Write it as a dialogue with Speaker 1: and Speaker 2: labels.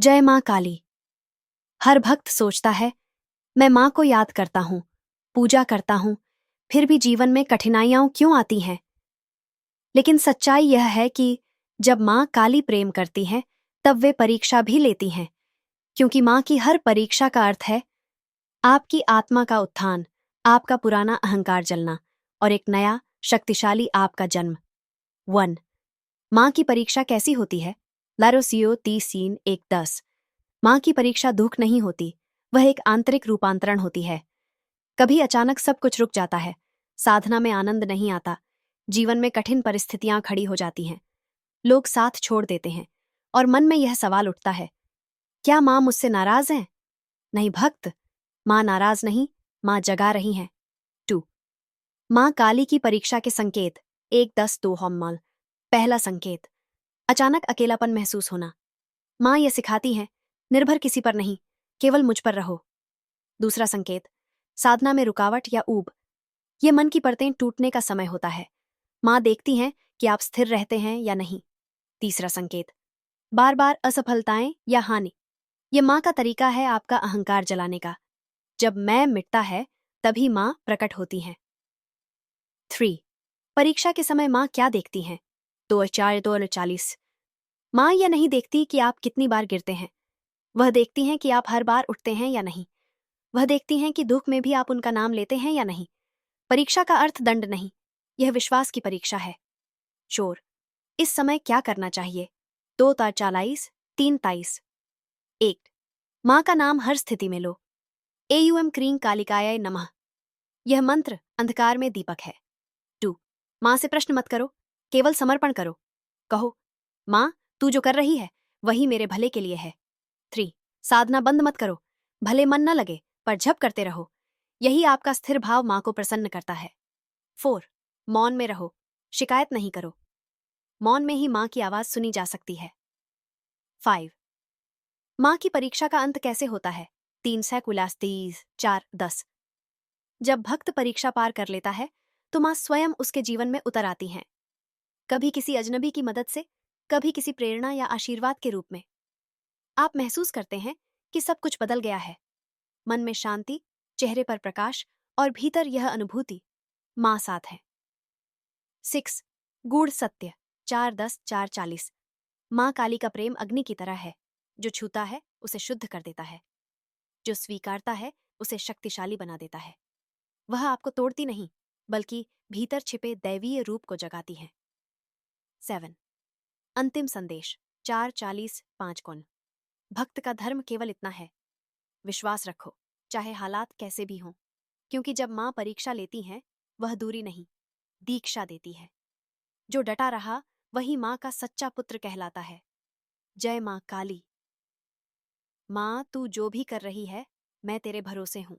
Speaker 1: जय माँ काली। हर भक्त सोचता है, मैं माँ को याद करता हूँ, पूजा करता हूँ, फिर भी जीवन में कठिनाइयां क्यों आती हैं? लेकिन सच्चाई यह है कि जब माँ काली प्रेम करती हैं, तब वे परीक्षा भी लेती हैं, क्योंकि माँ की हर परीक्षा का अर्थ है आपकी आत्मा का उत्थान, आपका पुराना अहंकार जलना और एक नया शक्तिशाली आपका जन्म। 1. माँ की परीक्षा कैसी होती है? लारोसियो 30:1-10। माँ की परीक्षा दुख नहीं होती, वह एक आंतरिक रूपांतरण होती है। कभी अचानक सब कुछ रुक जाता है, साधना में आनंद नहीं आता, जीवन में कठिन परिस्थितियां खड़ी हो जाती हैं, लोग साथ छोड़ देते हैं और मन में यह सवाल उठता है, क्या माँ मुझसे नाराज हैं? नहीं भक्त, माँ नाराज नहीं, माँ जगा रही हैं। 2. माँ काली की परीक्षा के संकेत 1-10-2 होममल। पहला संकेत, अचानक अकेलापन महसूस होना। माँ ये सिखाती हैं, निर्भर किसी पर नहीं, केवल मुझ पर रहो। दूसरा संकेत, साधना में रुकावट या ऊब। ये मन की परतें टूटने का समय होता है। माँ देखती हैं कि आप स्थिर रहते हैं या नहीं। तीसरा संकेत, बार बार असफलताएं या हानि। ये माँ का तरीका है आपका अहंकार जलाने का। जब मैं मिटता है, तभी माँ प्रकट होती हैं। 3. परीक्षा के समय माँ क्या देखती हैं? 2:4-2:40। माँ यह नहीं देखती कि आप कितनी बार गिरते हैं, वह देखती हैं कि आप हर बार उठते हैं या नहीं। वह देखती हैं कि दुख में भी आप उनका नाम लेते हैं या नहीं। परीक्षा का अर्थ दंड नहीं, यह विश्वास की परीक्षा है। चोर, इस समय क्या करना चाहिए? 2:40-3:23। 1. माँ का नाम हर स्थिति में लो। एयूएम क्रीं कालिकाय नमः। यह मंत्र अंधकार में दीपक है। 2. माँ से प्रश्न मत करो, केवल समर्पण करो। कहो, माँ, तू जो कर रही है वही मेरे भले के लिए है। 3. साधना बंद मत करो, भले मन न लगे पर जप करते रहो, यही आपका स्थिर भाव माँ को प्रसन्न करता है। 4. मौन में रहो, शिकायत नहीं करो, मौन में ही माँ की आवाज सुनी जा सकती है। 5. माँ की परीक्षा का अंत कैसे होता है? 3:4-10। जब भक्त परीक्षा पार कर लेता है, तो माँ स्वयं उसके जीवन में उतर आती हैं, कभी किसी अजनबी की मदद से, कभी किसी प्रेरणा या आशीर्वाद के रूप में। आप महसूस करते हैं कि सब कुछ बदल गया है, मन में शांति, चेहरे पर प्रकाश और भीतर यह अनुभूति, माँ साथ है। 6. गूढ़ सत्य 4:10-4:40। माँ काली का प्रेम अग्नि की तरह है, जो छूता है उसे शुद्ध कर देता है, जो स्वीकारता है उसे शक्तिशाली बना देता है। वह आपको तोड़ती नहीं, बल्कि भीतर छिपे दैवीय रूप को जगाती है। 7. अंतिम संदेश 4:40-5। भक्त का धर्म केवल इतना है, विश्वास रखो, चाहे हालात कैसे भी हों, क्योंकि जब माँ परीक्षा लेती हैं, वह दूरी नहीं, दीक्षा देती है। जो डटा रहा, वही माँ का सच्चा पुत्र कहलाता है। जय माँ काली। माँ, तू जो भी कर रही है, मैं तेरे भरोसे हूं।